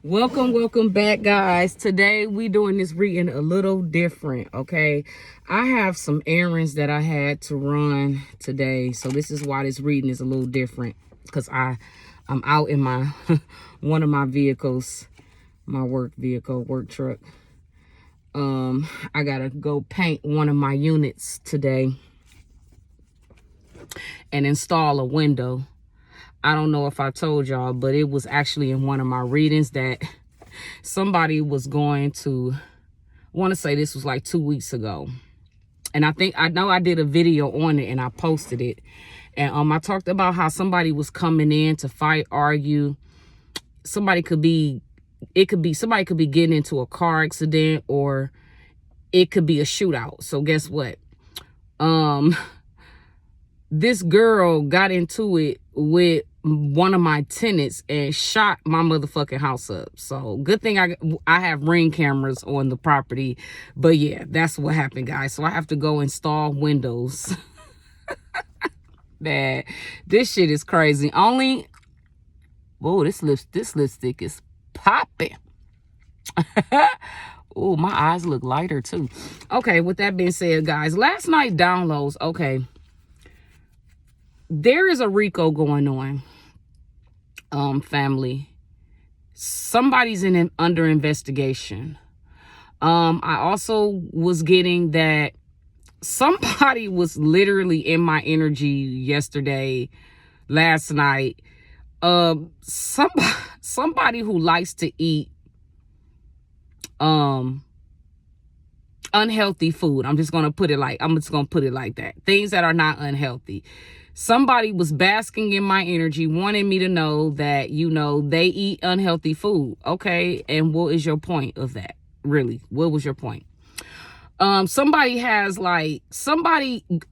Welcome back, guys. Today we doing this reading a little different, okay? I have some errands that I had to run today, so this is why this reading is a little different, because I'm out in my one of my vehicles, my work truck. I gotta go paint one of my units today and install a window. I don't know if I told y'all, but it was actually in one of my readings that somebody was going to, I want to say this was like 2 weeks ago. And I know I did a video on it and I posted it. And I talked about how somebody was coming in to fight, argue. Somebody could be getting into a car accident, or it could be a shootout. So guess what? This girl got into it with one of my tenants and shot my motherfucking house up. So good thing I have Ring cameras on the property. But yeah, that's what happened, guys. So I have to go install windows. Man, this shit is crazy. Whoa, this lipstick is popping. Oh, my eyes look lighter too. Okay, with that being said, guys, last night downloads. Okay, there is a RICO going on. Family, somebody's under investigation. I also was getting that somebody was literally in my energy last night. Somebody who likes to eat unhealthy food. I'm just gonna put it like that. Things that are not unhealthy. Somebody was basking in my energy, wanting me to know that, they eat unhealthy food. Okay, and what is your point of that? Really, what was your point? Somebody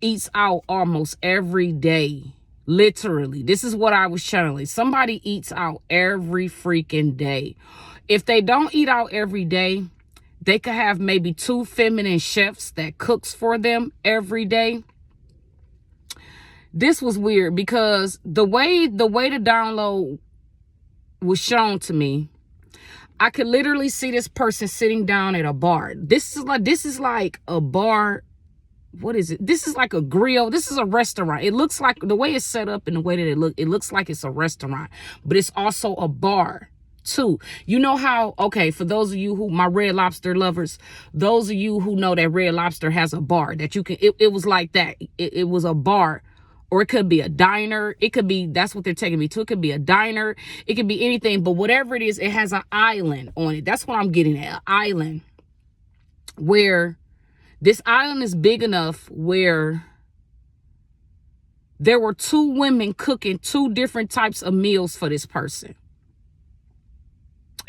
eats out almost every day. Literally, this is what I was channeling. Somebody eats out every freaking day. If they don't eat out every day, they could have maybe 2 feminine chefs that cooks for them every day. This was weird because the way the download was shown to me, I could literally see this person sitting down at a bar. This is like a bar. What is it? This is like a grill. This is a restaurant. It looks like, the way it's set up and the way that it looks like it's a restaurant, but it's also a bar too. You know how, okay, for those of you my Red Lobster lovers, those of you who know that Red Lobster has a bar that you can, it was like that. It was a bar. Or it could be a diner. It could be, that's what they're taking me to. It could be a diner. It could be anything. But whatever it is, it has an island on it. That's what I'm getting at. An island. Where this island is big enough where there were 2 women cooking 2 different types of meals for this person.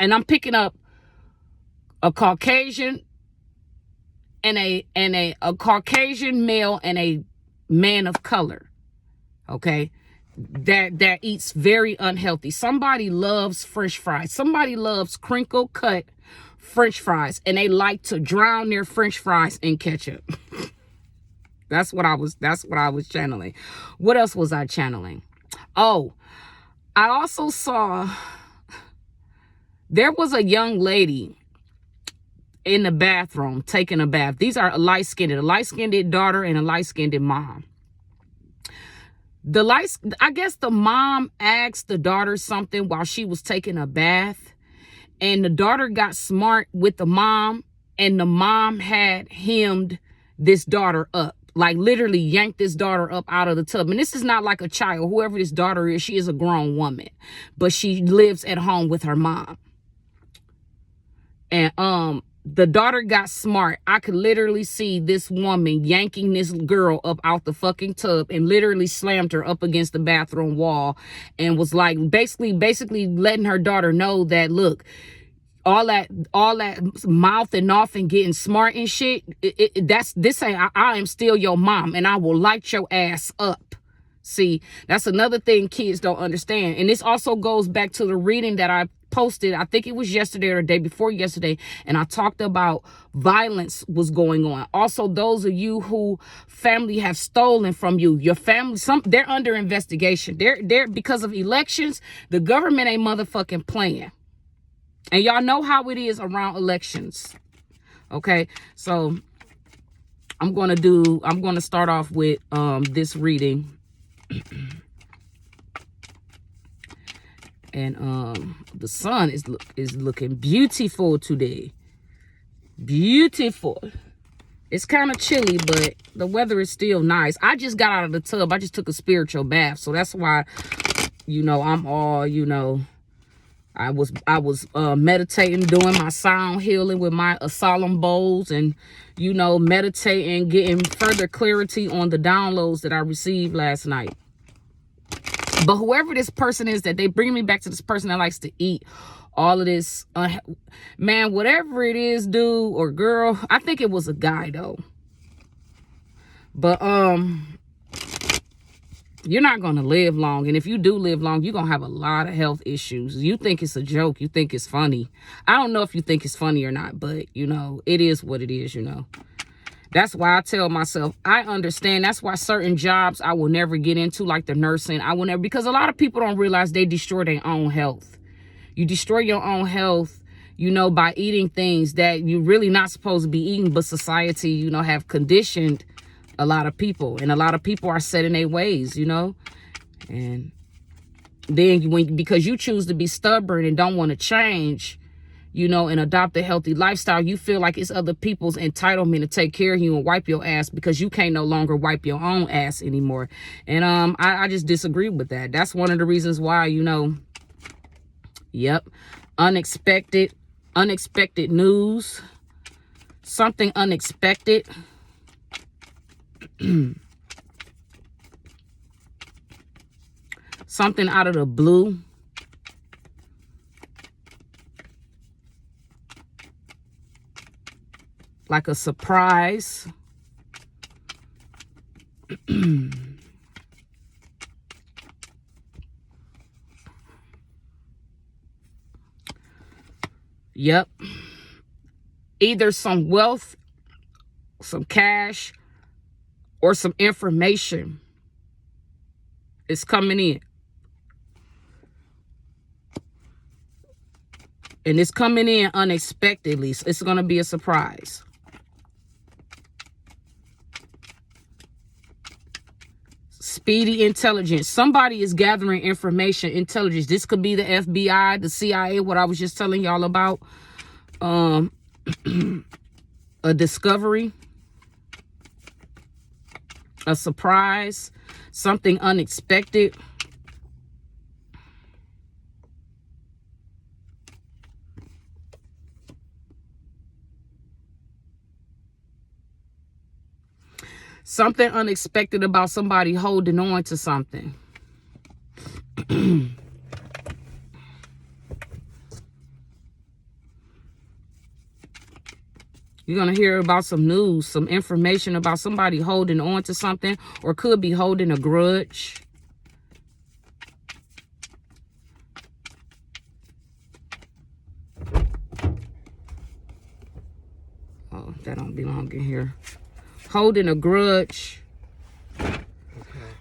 And I'm picking up a Caucasian and a Caucasian male and a man of color. Okay, that eats very unhealthy. Somebody loves French fries. Somebody loves crinkle cut French fries, and they like to drown their French fries in ketchup. That's what I was channeling. What else was I channeling? Oh, I also saw there was a young lady in the bathroom taking a bath. These are a light-skinned daughter and a light-skinned mom. I guess the mom asked the daughter something while she was taking a bath, and the daughter got smart with the mom, and the mom had hemmed this daughter up, like literally yanked this daughter up out of the tub. And this is not like a child. Whoever this daughter is, she is a grown woman, but she lives at home with her mom. And the daughter got smart. I could literally see this woman yanking this girl up out the fucking tub and literally slammed her up against the bathroom wall and was like basically letting her daughter know that, look, all that mouthing off and getting smart and shit, I am still your mom and I will light your ass up. See, that's another thing kids don't understand. And this also goes back to the reading that I posted, I think it was yesterday or the day before yesterday, and I talked about violence was going on. Also, those of you who family have stolen from you, your family, they're under investigation. They're because of elections. The government ain't motherfucking playing. And y'all know how it is around elections. Okay, so I'm going to start off with this reading. And the sun is looking beautiful today. Beautiful. It's kind of chilly, but the weather is still nice. I just got out of the tub. I just took a spiritual bath. So that's why, you know, I'm all, you know, I was meditating, doing my sound healing with my solemn bowls, and, you know, meditating, getting further clarity on the downloads that I received last night. But whoever this person is, that they bring me back to this person that likes to eat all of this, man, whatever it is, dude or girl, I think it was a guy though. But you're not going to live long. And if you do live long, you're going to have a lot of health issues. You think it's a joke. You think it's funny. I don't know if you think it's funny or not, but, you know, it is what it is, you know. That's why I tell myself, I understand. That's why certain jobs I will never get into, like the nursing. I will never, because a lot of people don't realize they destroy their own health. You destroy your own health, you know, by eating things that you're really not supposed to be eating, but society, you know, have conditioned a lot of people, and a lot of people are set in their ways, you know. And then because you choose to be stubborn and don't want to change, you know, and adopt a healthy lifestyle, you feel like it's other people's entitlement to take care of you and wipe your ass because you can't no longer wipe your own ass anymore. And I just disagree with that. That's one of the reasons why, you know, yep, unexpected news, something unexpected. Something out of the blue. Like a surprise. Yep. Either some wealth, some cash, or some information is coming in. And it's coming in unexpectedly. So it's going to be a surprise. Speedy intelligence. Somebody is gathering information, intelligence. This could be the FBI, the CIA, what I was just telling y'all about. A discovery. A surprise, something unexpected. Something unexpected about somebody holding on to something. You're going to hear about some news, some information about somebody holding on to something, or could be holding a grudge. Oh, that don't belong in here. Holding a grudge. Okay.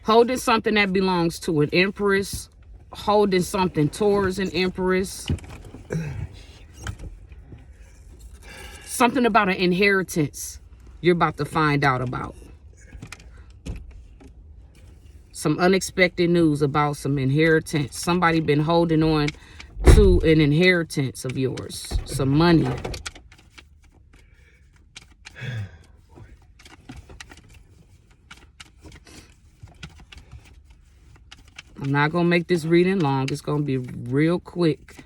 Holding something that belongs to an empress. Holding something towards an empress. Something about an inheritance you're about to find out about. Some unexpected news about some inheritance. Somebody been holding on to an inheritance of yours. Some money. I'm not going to make this reading long. It's going to be real quick.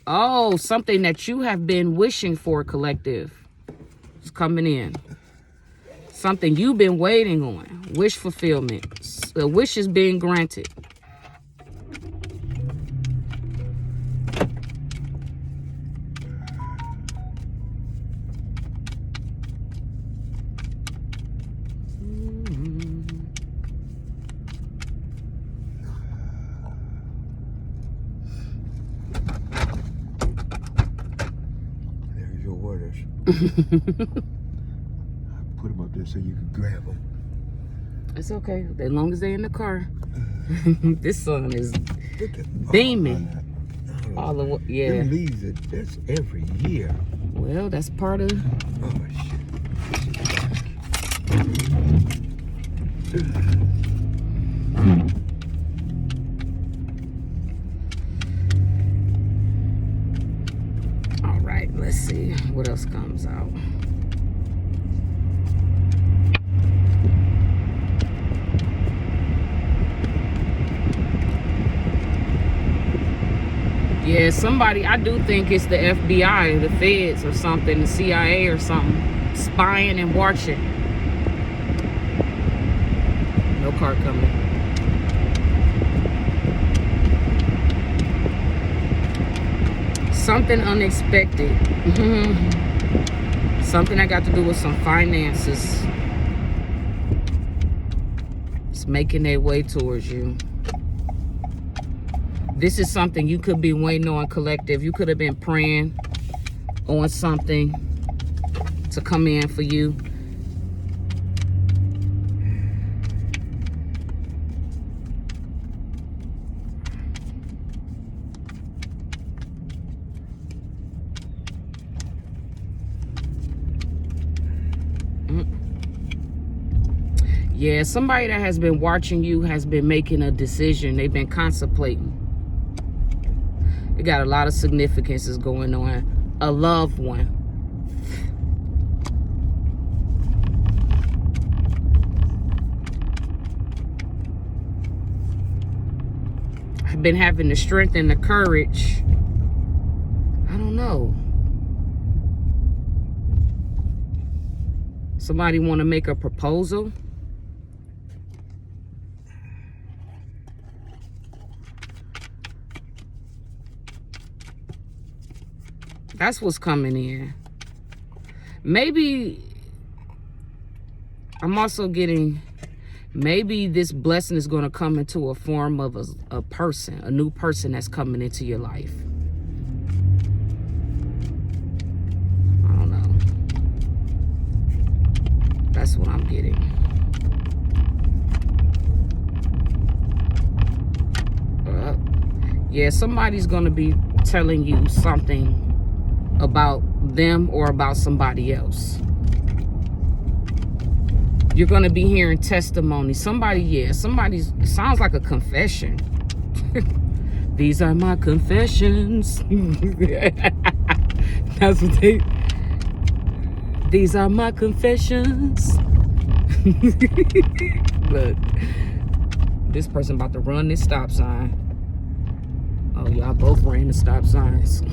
Oh, something that you have been wishing for, collective. It's coming in. Something you've been waiting on. Wish fulfillment. The wish is being granted. Put them up there so you can grab them. It's okay, as long as they're in the car. This sun is beaming. All the yeah. Them leaves, that's every year. Well, that's part of. Oh shit. All right, let's see what else comes out. Yeah, somebody, I do think it's the FBI, the feds or something, the CIA or something, spying and watching. No car coming. Something unexpected. Something that got to do with some finances. It's making their way towards you. This is something you could be waiting on, collective. You could have been praying on something to come in for you. Yeah, somebody that has been watching you has been making a decision. They've been contemplating. It got a lot of significances going on. A loved one. I've been having the strength and the courage. I don't know. Somebody want to make a proposal. That's what's coming in. Maybe I'm also getting, maybe this blessing is going to come into a form of a person, a new person that's coming into your life. I don't know. That's what I'm getting. Yeah, somebody's going to be telling you something about them or about somebody else. You're going to be hearing testimony. Somebody's, it sounds like a confession. These are my confessions. That's what these are my confessions. Look, this person about to run this stop sign. Oh, y'all both ran the stop signs.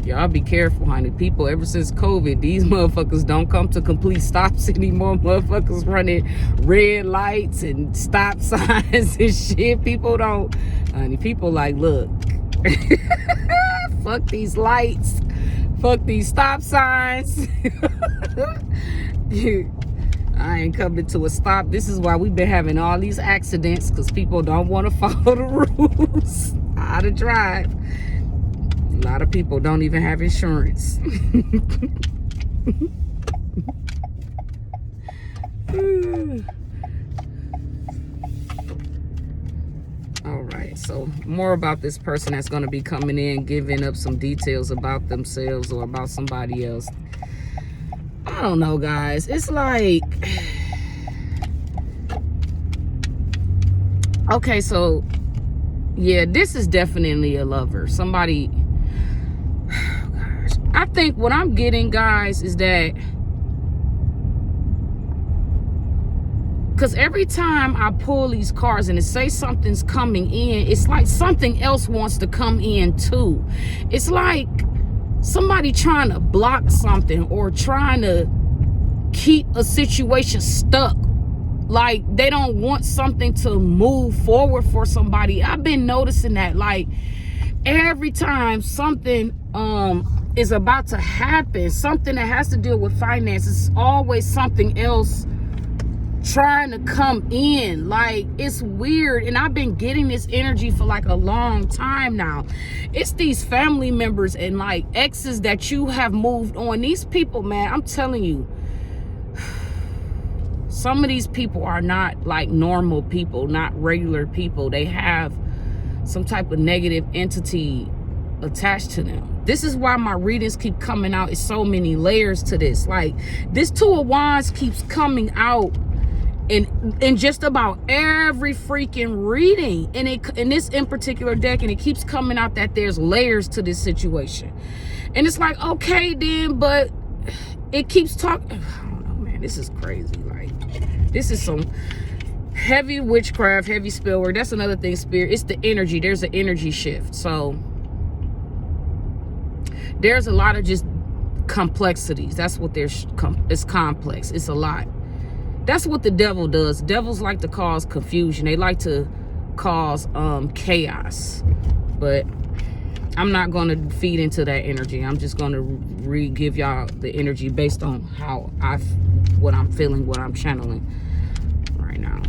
Y'all be careful, honey. People, ever since COVID, these motherfuckers don't come to complete stops anymore. Motherfuckers running red lights and stop signs and shit. People don't, honey, people like, look, fuck these lights. Fuck these stop signs. I ain't coming to a stop. This is why we've been having all these accidents, because people don't want to follow the rules. How to drive. A lot of people don't even have insurance. All right, so more about this person that's going to be coming in, giving up some details about themselves or about somebody else. I don't know, guys. It's like, okay, so yeah, this is definitely a lover. Somebody, oh gosh, I think what I'm getting, guys, is that, because every time I pull these cards and it says something's coming in, it's like something else wants to come in too. It's like somebody trying to block something or trying to keep a situation stuck. Like they don't want something to move forward for somebody. I've been noticing that, like, every time something is about to happen, something that has to deal with finances, always something else trying to come in. Like, it's weird, and I've been getting this energy for like a long time now. It's these family members and like exes that you have moved on. These people, man, I'm telling you, some of these people are not like normal people, not regular people. They have some type of negative entity attached to them. This is why my readings keep coming out. It's so many layers to this. Like, this Two of Wands keeps coming out in just about every freaking reading, and in this in particular deck, and it keeps coming out that there's layers to this situation. And it's like, okay then, but it keeps talking. I don't know, man, this is crazy. Like, this is some heavy witchcraft, heavy spell work. That's another thing, Spirit. It's the energy. There's an energy shift. So there's a lot of just complexities. That's what there's. It's complex. It's a lot. That's what the devil does. Devils like to cause confusion. They like to cause chaos. But I'm not going to feed into that energy. I'm just going to give y'all the energy based on how what I'm feeling, what I'm channeling right now.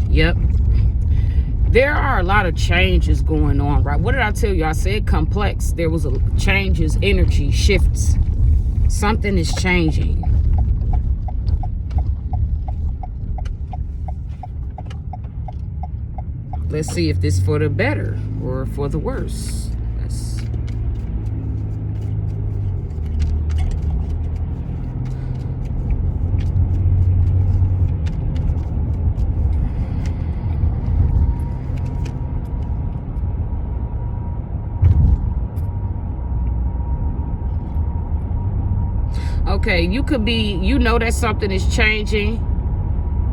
Yep. There are a lot of changes going on, right? What did I tell you? I said complex. There was changes, energy shifts. Something is changing. Let's see if this is for the better or for the worse. Okay, you could be, you know that something is changing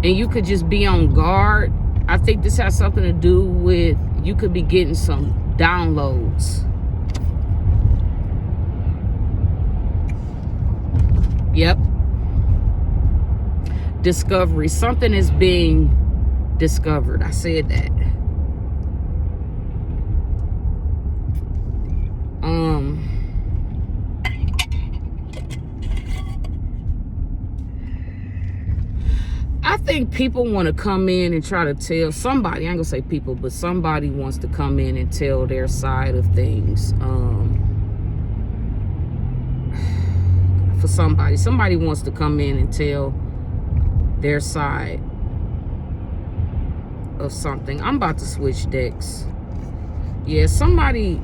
and you could just be on guard. I think this has something to do with, you could be getting some downloads. Yep. Discovery. Something is being discovered. I said that. I think people want to come in and try to tell somebody, I ain't gonna say people, but somebody wants to come in and tell their side of things. For somebody wants to come in and tell their side of something. I'm about to switch decks. Yeah, somebody,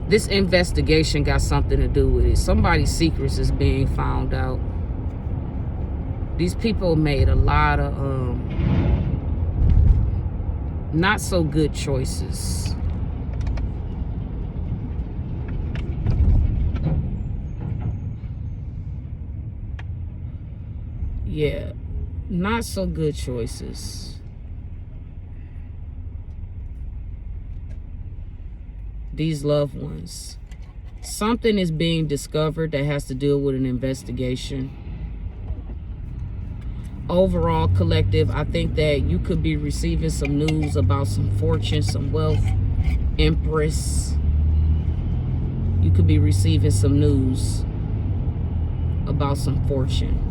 this investigation got something to do with it. Somebody's secrets is being found out. These people made a lot of not so good choices. Yeah, not so good choices. These loved ones. Something is being discovered that has to deal with an investigation. Overall, collective, I think that you could be receiving some news about some fortune, some wealth, Empress. You could be receiving some news about some fortune.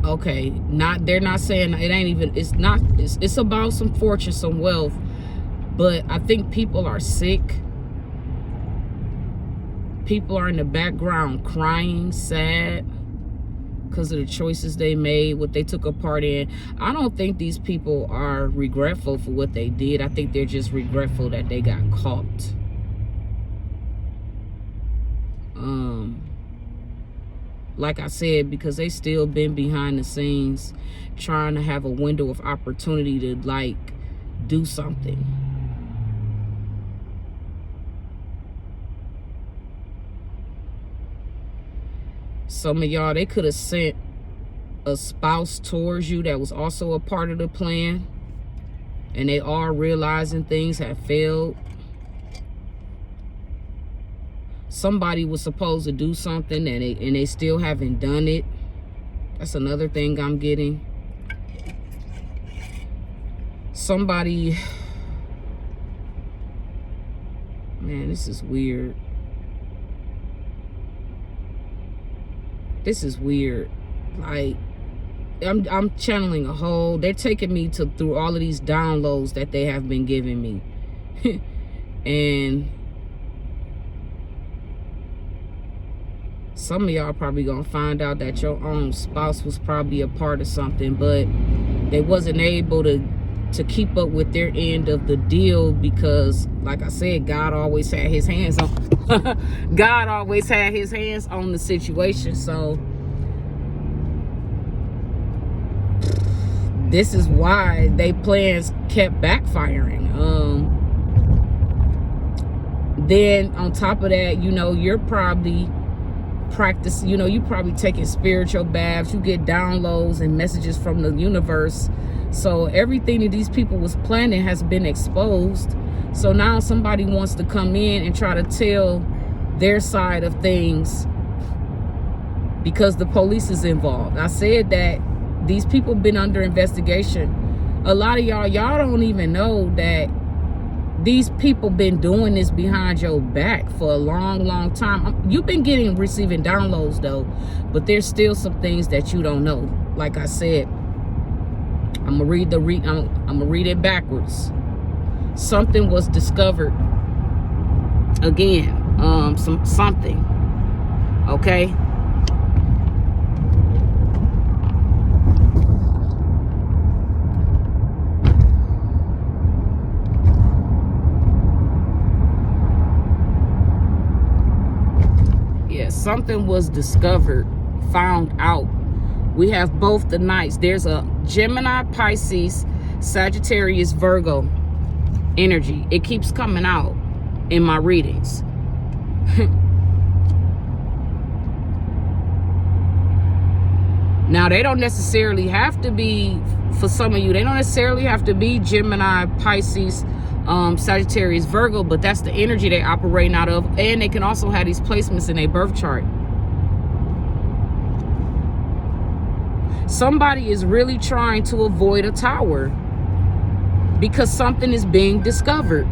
Okay, they're not saying it ain't even, it's about some fortune, some wealth, but I think people are sick. People are in the background crying, sad because of the choices they made, what they took a part in. I don't think these people are regretful for what they did. I think they're just regretful that they got caught. Like I said, because they still been behind the scenes trying to have a window of opportunity to like do something. Some of y'all, they could have sent a spouse towards you that was also a part of the plan, and they are realizing things have failed. Somebody was supposed to do something and they still haven't done it. That's another thing I'm getting. Somebody, Man, this is weird. This is weird. Like, I'm channeling a whole, they're taking me through all of these downloads that they have been giving me. And some of y'all probably gonna find out that your own spouse was probably a part of something, but they wasn't able to keep up with their end of the deal because, like I said, God always had his hands on God always had his hands on the situation. So this is why they plans kept backfiring. Then on top of that, you know, you're probably practicing, you know, you probably taking spiritual baths, you get downloads and messages from the universe. So everything that these people was planning has been exposed. So now somebody wants to come in and try to tell their side of things because the police is involved. I said that these people been under investigation. A lot of y'all don't even know that these people been doing this behind your back for a long time. You've been receiving downloads though, but there's still some things that you don't know. Like I said, I'm gonna read it backwards. Something was discovered again. Something. Okay. Yeah, something was discovered, found out. We have both the nights. There's a Gemini, Pisces, Sagittarius, Virgo energy. It keeps coming out in my readings. Now, they don't necessarily have to be, for some of you, they don't necessarily have to be Gemini, Pisces, Sagittarius, Virgo, but that's the energy they operating out of. And they can also have these placements in their birth chart. Somebody is really trying to avoid a tower because something is being discovered.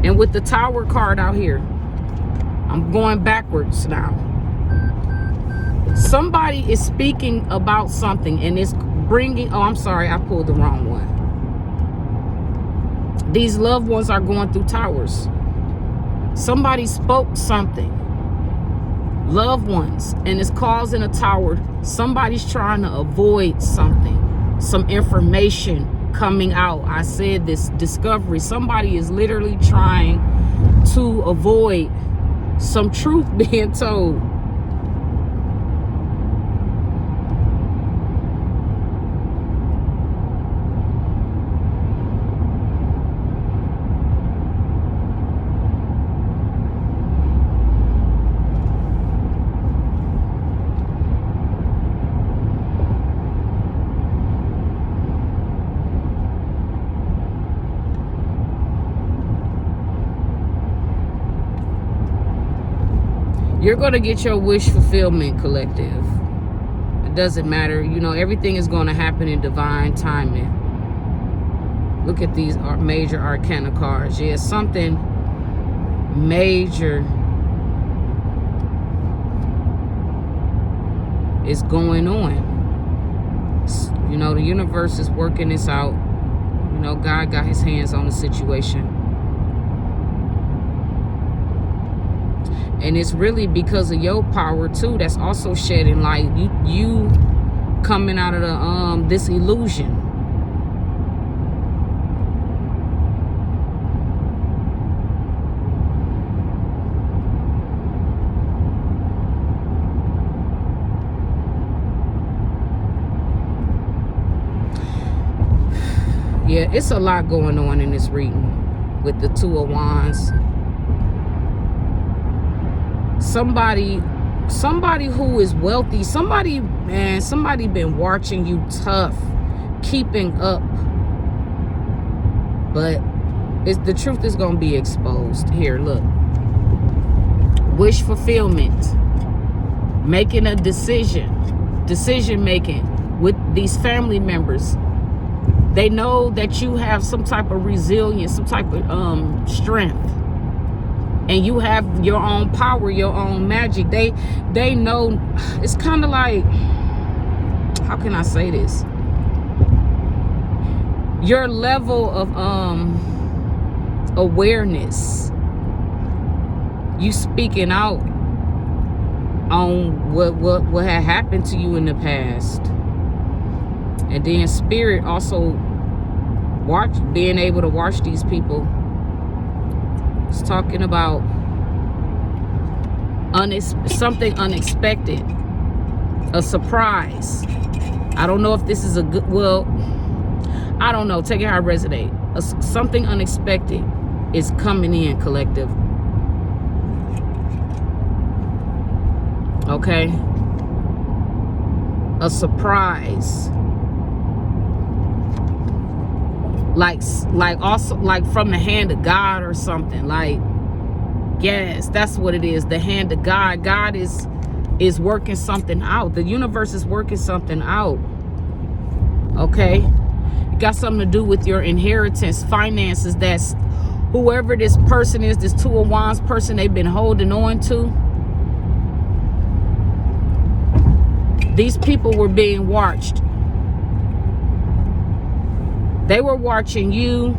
And with the tower card out here, I'm going backwards now. Somebody is speaking about something and it's bringing, oh, I'm sorry, I pulled the wrong one. These loved ones are going through towers. Somebody spoke something. Loved ones, and it's causing a tower. Somebody's trying to avoid something, some information coming out. I said this discovery. Somebody is literally trying to avoid some truth being told. You're going to get your wish fulfillment, collective. It doesn't matter. You know, everything is going to happen in divine timing. Look at these major arcana cards. Yeah, something major is going on. You know, the universe is working this out. You know, God got his hands on the situation. And it's really because of your power too that's also shedding light. You coming out of the this illusion. Yeah, it's a lot going on in this reading with the Two of Wands. Somebody who is wealthy, somebody been watching you tough, keeping up, but the truth is going to be exposed. Here, look. Wish fulfillment, making a decision making with these family members. They know that you have some type of resilience, some type of strength, and you have your own power, your own magic. They know. It's kind of like, how can I say this? Your level of awareness, you speaking out on what had happened to you in the past. And then spirit also being able to watch these people. It's talking about something unexpected, a surprise. I don't know if this is a good, well, I don't know, take it how it resonates. Something unexpected is coming in, collective. Okay, a surprise, like also like from the hand of God or something. Like, yes, that's what it is, the hand of God. God is working something out. The universe is working something out. Okay, it got something to do with your inheritance, finances. That's whoever this person is, this Two of Wands person they've been holding on to. These people were being watched. They were watching you.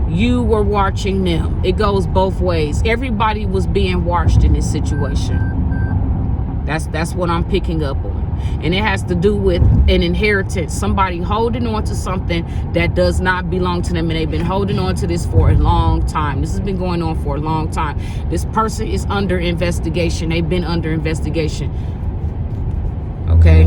You were watching them. It goes both ways. Everybody was being watched in this situation. That's what I'm picking up on. And it has to do with an inheritance. Somebody holding on to something that does not belong to them. And they've been holding on to this for a long time. This has been going on for a long time. This person is under investigation. They've been under investigation. Okay.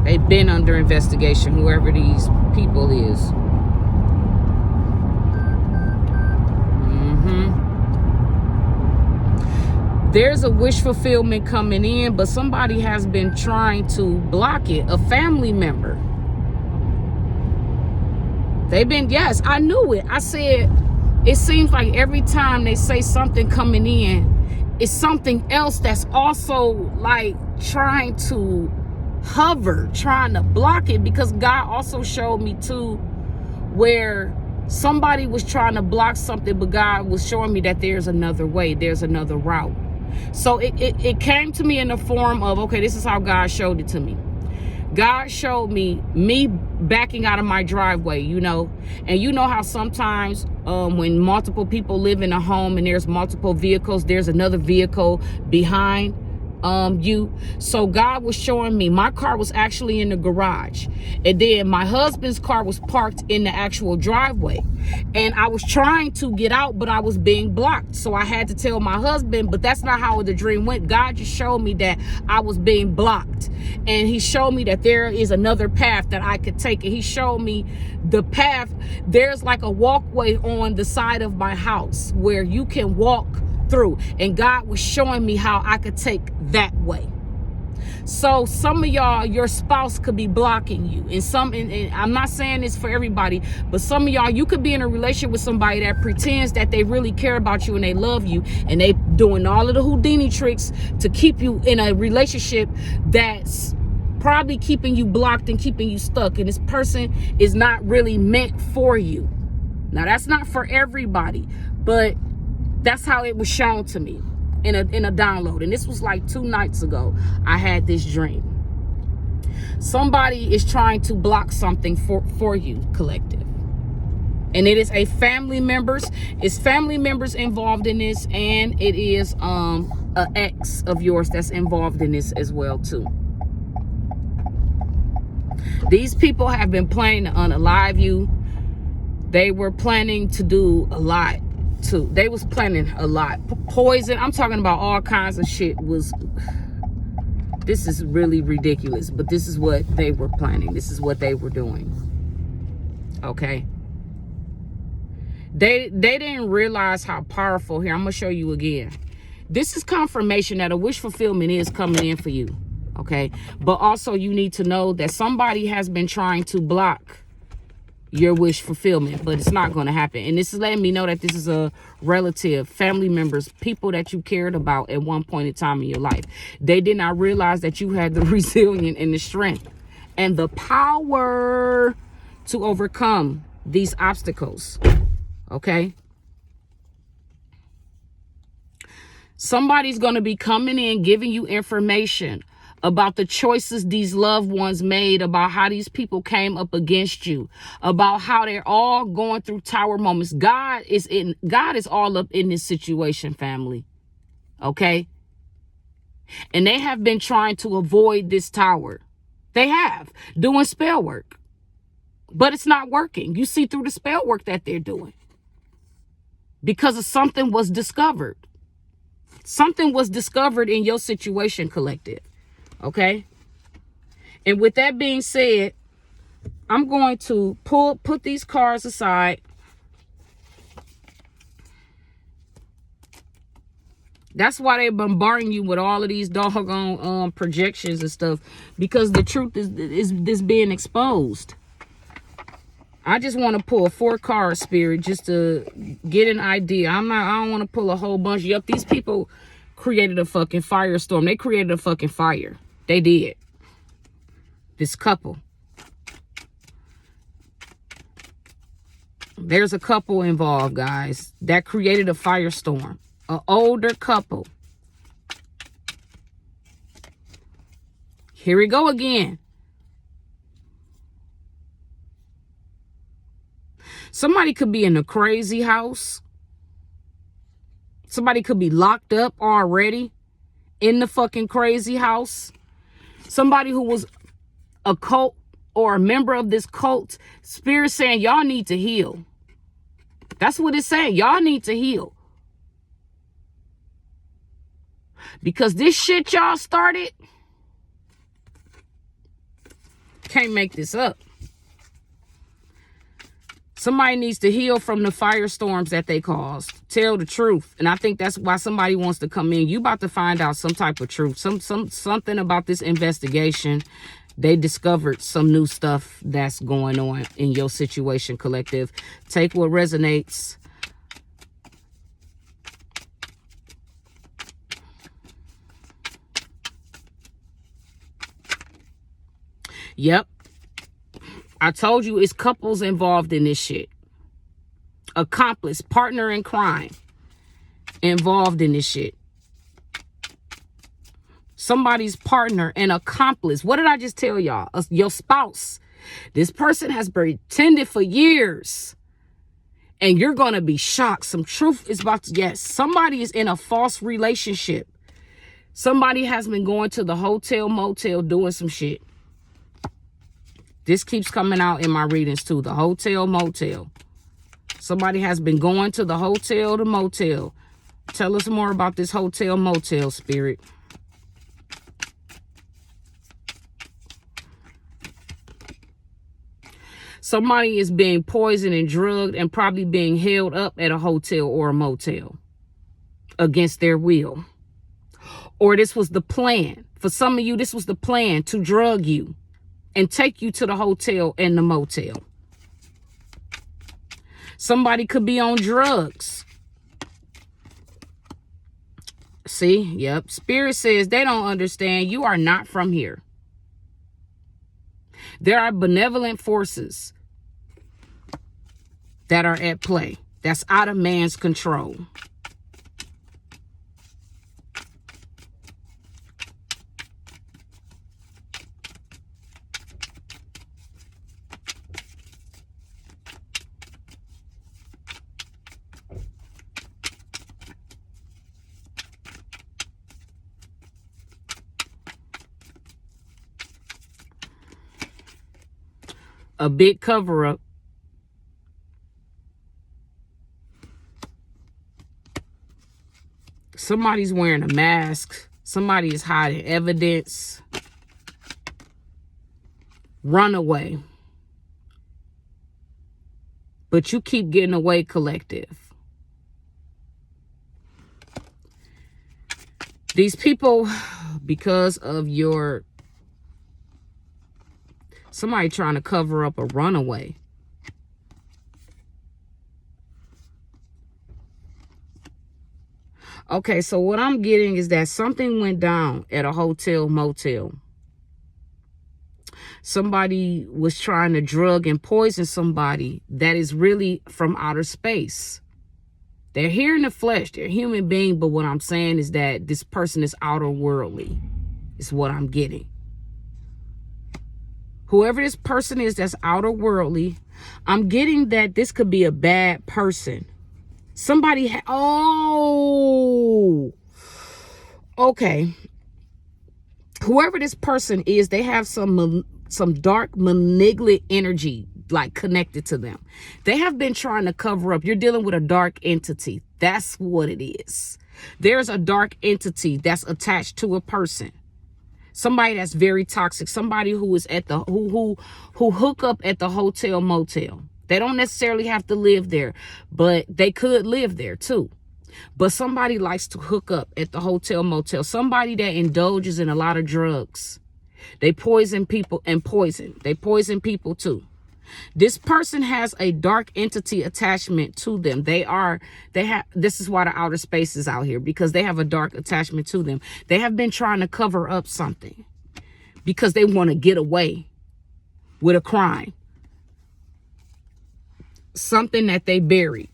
They've been under investigation, whoever these people is. There's a wish fulfillment coming in, but somebody has been trying to block it. A family member. They've been, yes, I knew it. I said, it seems like every time they say something coming in, it's something else that's also like trying to hover, trying to block it. Because God also showed me too where somebody was trying to block something, but God was showing me that there's another way, there's another route. So it came to me in the form of, okay, this is how God showed it to me. God showed me backing out of my driveway, you know. And you know how sometimes when multiple people live in a home and there's multiple vehicles, there's another vehicle behind you. So God was showing me my car was actually in the garage, and then my husband's car was parked in the actual driveway, and I was trying to get out, but I was being blocked. So I had to tell my husband, but that's not how the dream went. God just showed me that I was being blocked, and he showed me that there is another path that I could take. And he showed me the path. There's like a walkway on the side of my house where you can walk through, and God was showing me how I could take that way. So some of y'all, your spouse could be blocking you, and I'm not saying this for everybody, but some of y'all, you could be in a relationship with somebody that pretends that they really care about you and they love you, and they doing all of the Houdini tricks to keep you in a relationship that's probably keeping you blocked and keeping you stuck, and this person is not really meant for you. Now that's not for everybody, but that's how it was shown to me in a download. And this was like 2 nights ago. I had this dream. Somebody is trying to block something for you, collective. And it is a family members. It's family members involved in this, and it is an ex of yours that's involved in this as well too. These people have been planning to unalive you. They were planning to do a lot too. They was planning a lot. Poison, I'm talking about all kinds of shit. This is really ridiculous, but this is what they were planning. This is what they were doing. Okay. They didn't realize how powerful. Here, I'm gonna show you again. This is confirmation that a wish fulfillment is coming in for you. Okay. But also you need to know that somebody has been trying to block your wish fulfillment, but it's not going to happen. And this is letting me know that this is a relative, family members, people that you cared about at one point in time in your life. They did not realize that you had the resilience and the strength and the power to overcome these obstacles. Okay? Somebody's going to be coming in, giving you information about the choices these loved ones made, about how these people came up against you, about how they're all going through tower moments. God is all up in this situation, family. Okay? And they have been trying to avoid this tower. They have, doing spell work. But it's not working. You see through the spell work that they're doing. Because of something was discovered. Something was discovered in your situation, collective. Okay? And with that being said, I'm going to put these cards aside. That's why they're bombarding you with all of these doggone projections and stuff, because the truth is being exposed. I just want to pull 4 cards, Spirit, just to get an idea. I don't want to pull a whole bunch. Yup, these people created a fucking firestorm. They created a fucking fire. They did. This couple. There's a couple involved, guys, that created a firestorm. An older couple. Here we go again. Somebody could be in a crazy house. Somebody could be locked up already in the fucking crazy house. Somebody who was a cult or a member of this cult. Spirit saying y'all need to heal. That's what it's saying. Y'all need to heal. Because this shit y'all started, can't make this up. Somebody needs to heal from the firestorms that they caused. Tell the truth. And I think that's why somebody wants to come in. You about to find out some type of truth. Something about this investigation. They discovered some new stuff that's going on in your situation, collective. Take what resonates. Yep. I told you it's couples involved in this shit. Accomplice, partner in crime involved in this shit. Somebody's partner and accomplice. What did I just tell y'all? Your spouse. This person has pretended for years. And you're going to be shocked. Some truth is about to, yes, somebody is in a false relationship. Somebody has been going to the hotel, motel, doing some shit. This keeps coming out in my readings too. The hotel, motel. Somebody has been going to the hotel, the motel. Tell us more about this hotel, motel, Spirit. Somebody is being poisoned and drugged and probably being held up at a hotel or a motel against their will. Or this was the plan. For some of you, this was the plan to drug you and take you to the hotel and the motel. Somebody could be on drugs. See? Yep. Spirit says they don't understand. You are not from here. There are benevolent forces that are at play. That's out of man's control. A big cover-up. Somebody's wearing a mask. Somebody is hiding evidence. Runaway. But you keep getting away, collective. These people, because of your... Somebody trying to cover up a runaway. Okay, so what I'm getting is that something went down at a hotel motel. Somebody was trying to drug and poison somebody that is really from outer space. They're here in the flesh. They're a human being, but what I'm saying is that this person is outer worldly. Is what I'm getting. Whoever this person is that's outer worldly, I'm getting that this could be a bad person. Somebody, okay. Whoever this person is, they have some dark, malignant energy like connected to them. They have been trying to cover up. You're dealing with a dark entity. That's what it is. There's a dark entity that's attached to a person. Somebody that's very toxic. Somebody who is at the who hook up at the hotel motel. They don't necessarily have to live there, but they could live there too. But somebody likes to hook up at the hotel motel. Somebody that indulges in a lot of drugs. They poison people and poison. They poison people too. This person has a dark entity attachment to them. This is why the outer space is out here, because they have a dark attachment to them. They have been trying to cover up something because they want to get away with a crime. Something that they buried.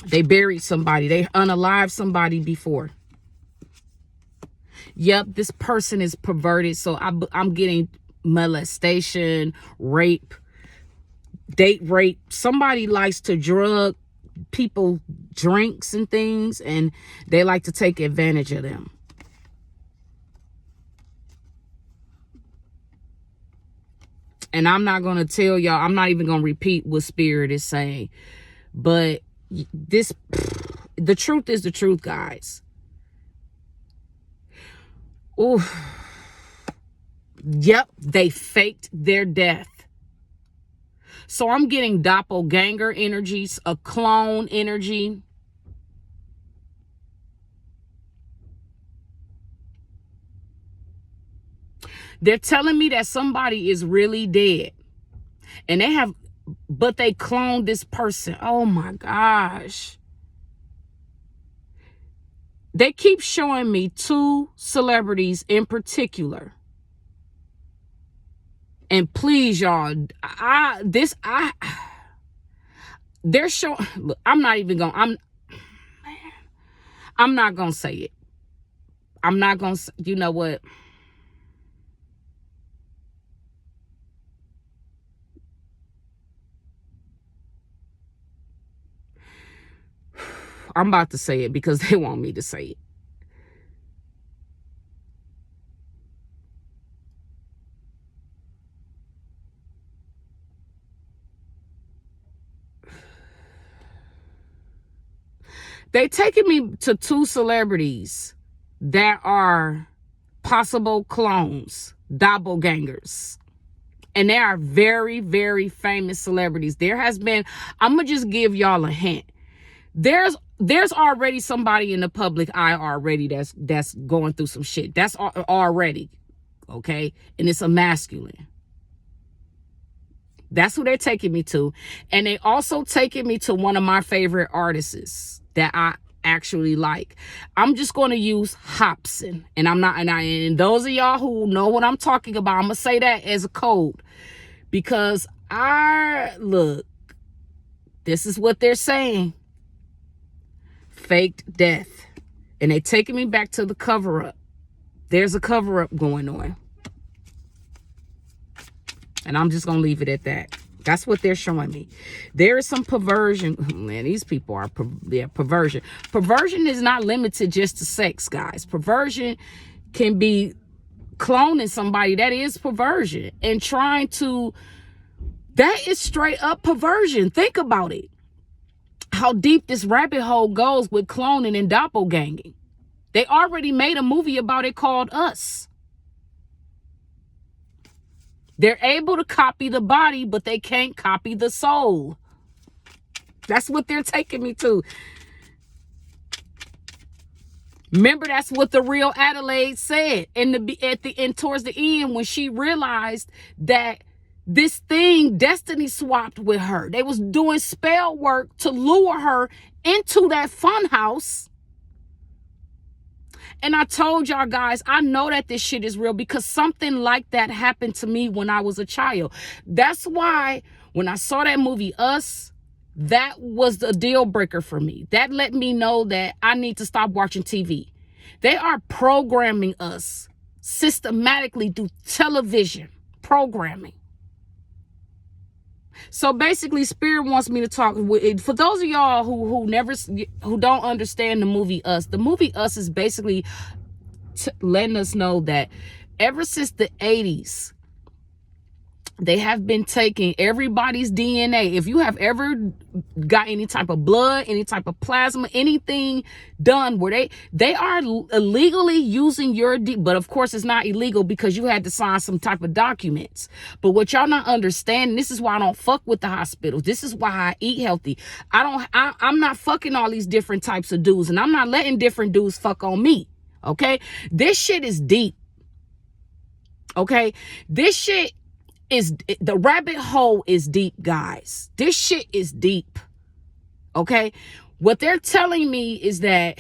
They buried somebody. They unalived somebody before. Yep, this person is perverted. So I'm getting molestation, rape, date rape. Somebody likes to drug people drinks and things, and they like to take advantage of them. And I'm not going to tell y'all, I'm not even going to repeat what Spirit is saying. But the truth is the truth, guys. Oh, yep, they faked their death. So I'm getting doppelganger energies, a clone energy. They're telling me that somebody is really dead. And but they cloned this person. Oh my gosh. They keep showing me 2 celebrities in particular. And please, y'all, they're showing, look, I'm not gonna say it. I'm not gonna, you know what? I'm about to say it because they want me to say it. They taking me to 2 celebrities that are possible clones, doppelgangers. And they are very, very famous celebrities. There has been, I'm going to just give y'all a hint. There's already somebody in the public eye already that's going through some shit. That's already, okay? And it's a masculine. That's who they're taking me to. And they also taking me to one of my favorite artists that I actually like. I'm just going to use Hobson. And and those of y'all who know what I'm talking about, I'm going to say that as a code. Because look, this is what they're saying. Faked death. And they taking me back to the cover-up. There's a cover-up going on. And I'm just going to leave it at that. That's what they're showing me. There is some perversion. Man, these people are perversion. Perversion is not limited just to sex, guys. Perversion can be cloning somebody. That is perversion. And that is straight up perversion. Think about it. How deep this rabbit hole goes with cloning and doppelganging. They already made a movie about it called Us. They're able to copy the body, but they can't copy the soul. That's what they're taking me to. Remember, that's what the real Adelaide said towards the end, when she realized that this thing destiny swapped with her. They was doing spell work to lure her into that fun house. And I told y'all guys, I know that this shit is real because something like that happened to me when I was a child. That's why when I saw that movie, Us, that was the deal breaker for me. That let me know that I need to stop watching TV. They are programming us systematically through television programming. So basically, Spirit wants me to talk for those of y'all who don't understand the movie Us. The movie Us is basically letting us know that ever since the 80s, they have been taking everybody's DNA. If you have ever got any type of blood, any type of plasma, anything done where they are illegally using your but of course it's not illegal because you had to sign some type of documents. But what y'all not understanding, this is why I don't fuck with the hospitals. This is why I eat healthy. I'm not fucking all these different types of dudes, and I'm not letting different dudes fuck on me. Okay? This shit is deep. Okay? This shit is, the rabbit hole is deep, guys. This shit is deep. Okay? What they're telling me is that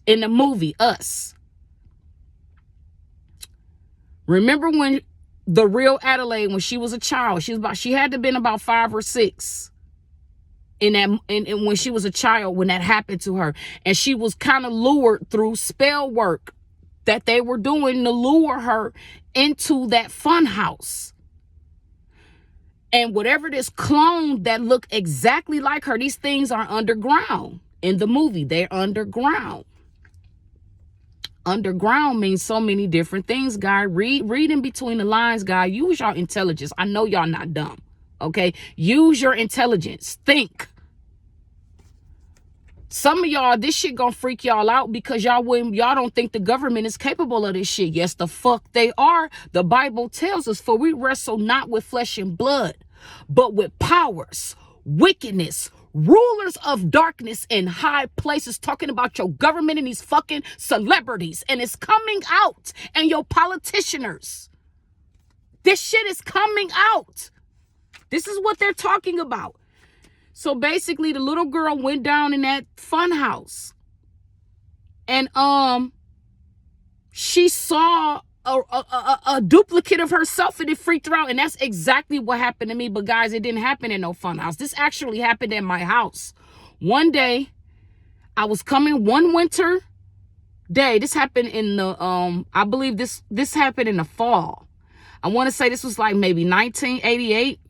in the movie Us, remember when the real Adelaide, when she was a child, she had to have been about 5 or 6 and when she was a child when that happened to her, and she was kind of lured through spell work that they were doing to lure her into that fun house. And whatever this clone that looked exactly like her, these things are underground. In the movie, they're underground. Underground means so many different things, guy. Read in between the lines, guy. Use your intelligence. I know y'all not dumb. Okay? Use your intelligence. Think. Some of y'all, this shit gonna freak y'all out because y'all don't think the government is capable of this shit. Yes, the fuck they are. The Bible tells us, for we wrestle not with flesh and blood, but with powers, wickedness, rulers of darkness in high places, talking about your government and these fucking celebrities. And it's coming out. And your politicians. This shit is coming out. This is what they're talking about. So basically, the little girl went down in that fun house, and she saw a duplicate of herself, and it freaked her out. And that's exactly what happened to me. But guys, it didn't happen in no fun house. This actually happened in my house. One day, I was coming one winter day. This happened in the I believe this happened in the fall. I want to say this was like maybe 1988.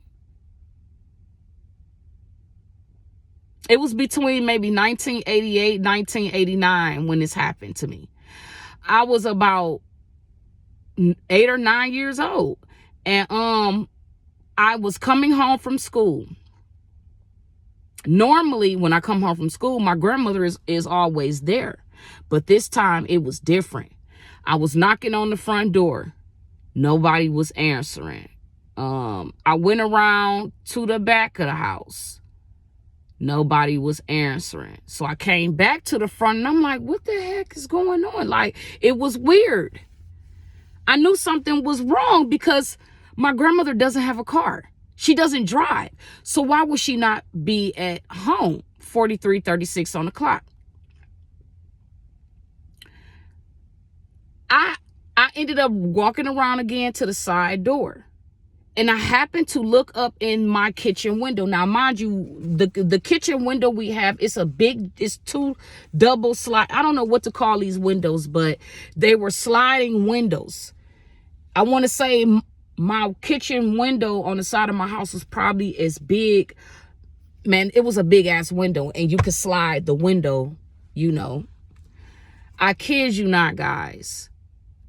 It was between maybe 1988, 1989 when this happened to me. I was about 8 or 9 years old. And I was coming home from school. Normally, when I come home from school, my grandmother is always there. But this time, it was different. I was knocking on the front door. Nobody was answering. I went around to the back of the house. Nobody was answering. So I came back to the front and I'm like, what the heck is going on? Like, it was weird. I knew something was wrong because my grandmother doesn't have a car. She doesn't drive. So why would she not be at home? 43:36 on the clock. I ended up walking around again to the side door. And I happened to look up in my kitchen window. Now, mind you, the kitchen window we have, it's 2 double slide. I don't know what to call these windows, but they were sliding windows. I want to say my kitchen window on the side of my house was probably as big. Man, it was a big ass window, and you could slide the window, you know. I kid you not, guys.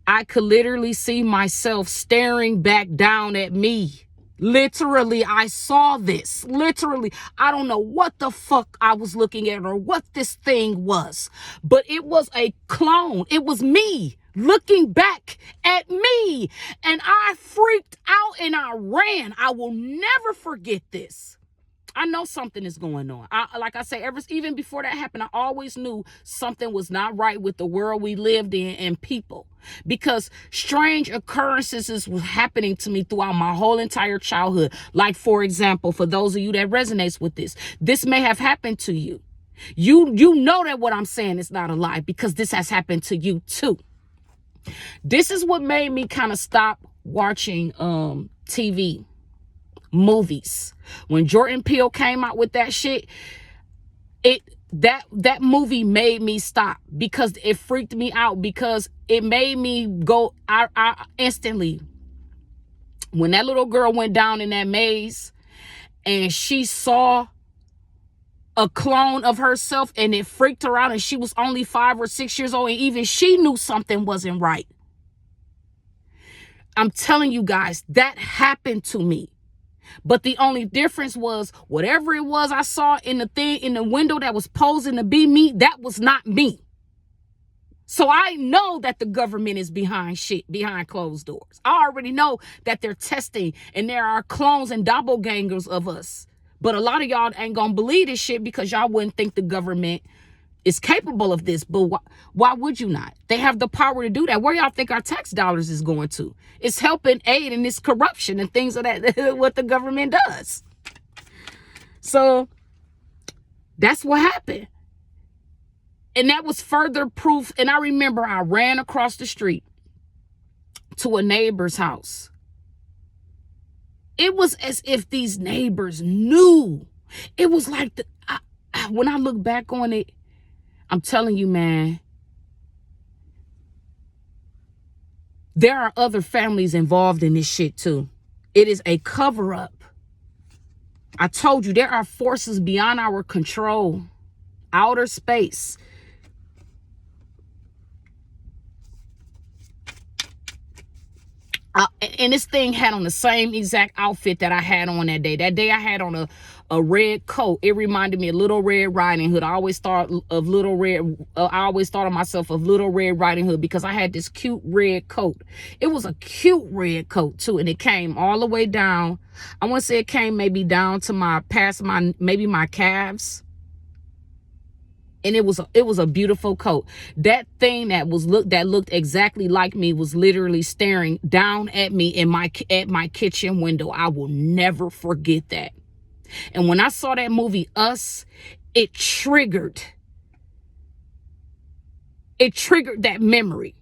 I could literally see myself staring back down at me. Literally, I saw this. Literally, I don't know what the fuck I was looking at or what this thing was. But it was a clone. It was me looking back at me. And I freaked out and I ran. I will never forget this. I know something is going on. Like I say, even before that happened, I always knew something was not right with the world we lived in and people, because strange occurrences was happening to me throughout my whole entire childhood. Like, for example, for those of you that resonates with this may have happened to you. You know that what I'm saying is not a lie, because this has happened to you too. This is what made me kind of stop watching TV, movies. When Jordan Peele came out with that shit, that movie made me stop, because it freaked me out, because it made me go I instantly, when that little girl went down in that maze and she saw a clone of herself, and it freaked her out, and she was only 5 or 6 years old, and even she knew something wasn't right. I'm telling you guys, that happened to me. But the only difference was, whatever it was I saw in the window that was posing to be me, that was not me. So I know that the government is behind shit, behind closed doors. I already know that they're testing, and there are clones and doppelgangers of us. But a lot of y'all ain't gonna believe this shit, because y'all wouldn't think the government is capable of this. But why would you not? They have the power to do that. Where y'all think our tax dollars is going to? It's helping aid in this corruption and things of that, what the government does. So that's what happened. And that was further proof. And I remember I ran across the street to a neighbor's house. It was as if these neighbors knew. It was like, when I look back on it, I'm telling you, man, there are other families involved in this shit too. It is a cover up. I told you, there are forces beyond our control, outer space. And this thing had on the same exact outfit that I had on that day. That day I had on a red coat. It reminded me of Little Red Riding Hood. I always thought of myself of Little Red Riding Hood, because I had this cute red coat. It was a cute red coat too, and it came all the way down. I want to say it came maybe down to past my calves. And it was a beautiful coat. That thing that looked exactly like me was literally staring down at me at my kitchen window. I will never forget that. And when I saw that movie Us, it triggered that memory.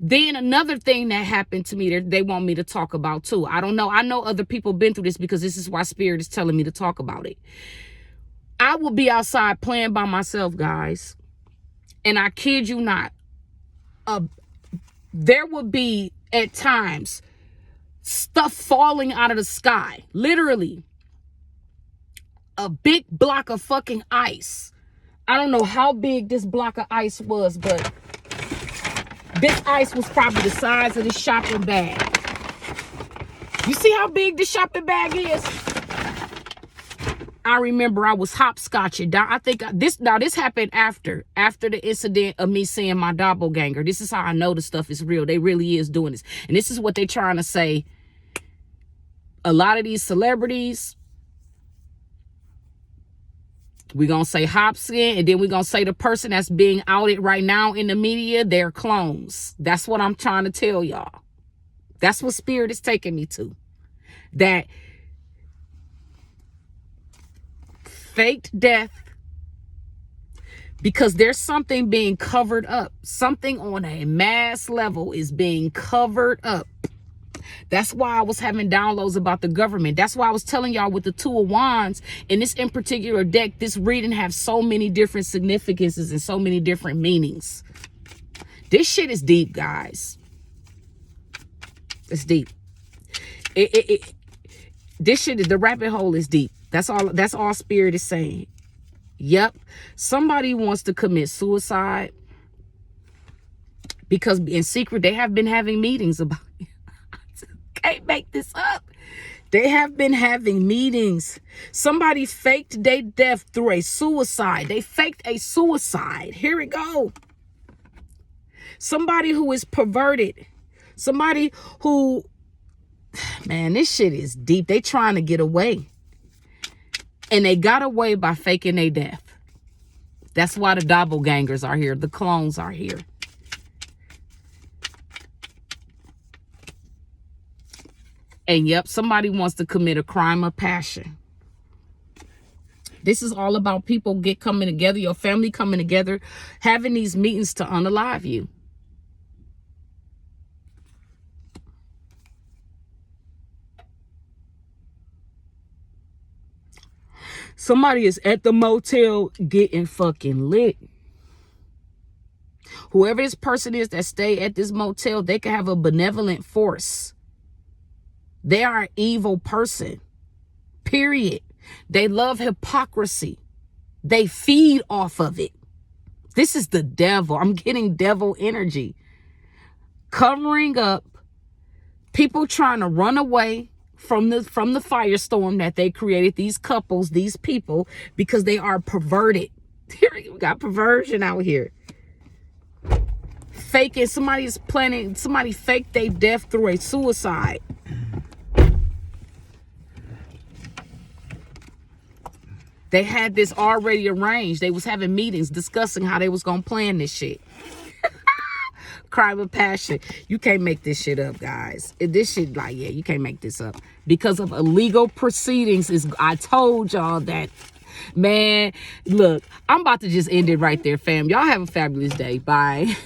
Then another thing that happened to me, they want me to talk about too. I don't know. I know other people been through this, because this is why Spirit is telling me to talk about it. I will be outside playing by myself, guys, and I kid you not, there will be at times stuff falling out of the sky, literally a big block of fucking ice. I don't know how big this block of ice was, but this ice was probably the size of this shopping bag. You see how big this shopping bag is? I remember I was hopscotching down. I think this happened after the incident of me seeing my doppelganger. This is how I know the stuff is real. They really is doing this. And this is what they're trying to say. A lot of these celebrities, we're going to say hopskin, and then we're going to say the person that's being outed right now in the media, they're clones. That's what I'm trying to tell y'all. That's what Spirit is taking me to. That faked death, because there's something being covered up. Something on a mass level is being covered up. That's why I was having downloads about the government. That's why I was telling y'all with the Two of Wands, in this in particular deck, this reading have so many different significances and so many different meanings. This shit is deep, guys. It's deep. This shit is, the rabbit hole is deep. That's all Spirit is saying. Yep. Somebody wants to commit suicide, because in secret they have been having meetings about it. Can't make this up. They have been having meetings. Somebody faked their death through a suicide. They faked a suicide. Here we go. Somebody who is perverted. Somebody who, man, this shit is deep. They trying to get away. And they got away by faking their death. That's why the doppelgangers are here. The clones are here. And yep, somebody wants to commit a crime of passion. This is all about people coming together, your family coming together, having these meetings to unalive you. Somebody is at the motel getting fucking lit. Whoever this person is that stay at this motel, they can have a benevolent force. They are an evil person. Period. They love hypocrisy. They feed off of it. This is the devil. I'm getting devil energy. Covering up people trying to run away from the firestorm that they created, these couples, these people, because they are perverted. Here we got perversion out here. Faking, somebody faked their death through a suicide. They had this already arranged. They was having meetings discussing how they was gonna plan this shit. Crime of passion. You can't make this shit up, guys. This shit, like, yeah, you can't make this up. Because of illegal proceedings, I told y'all that. Man, look, I'm about to just end it right there, fam. Y'all have a fabulous day. Bye.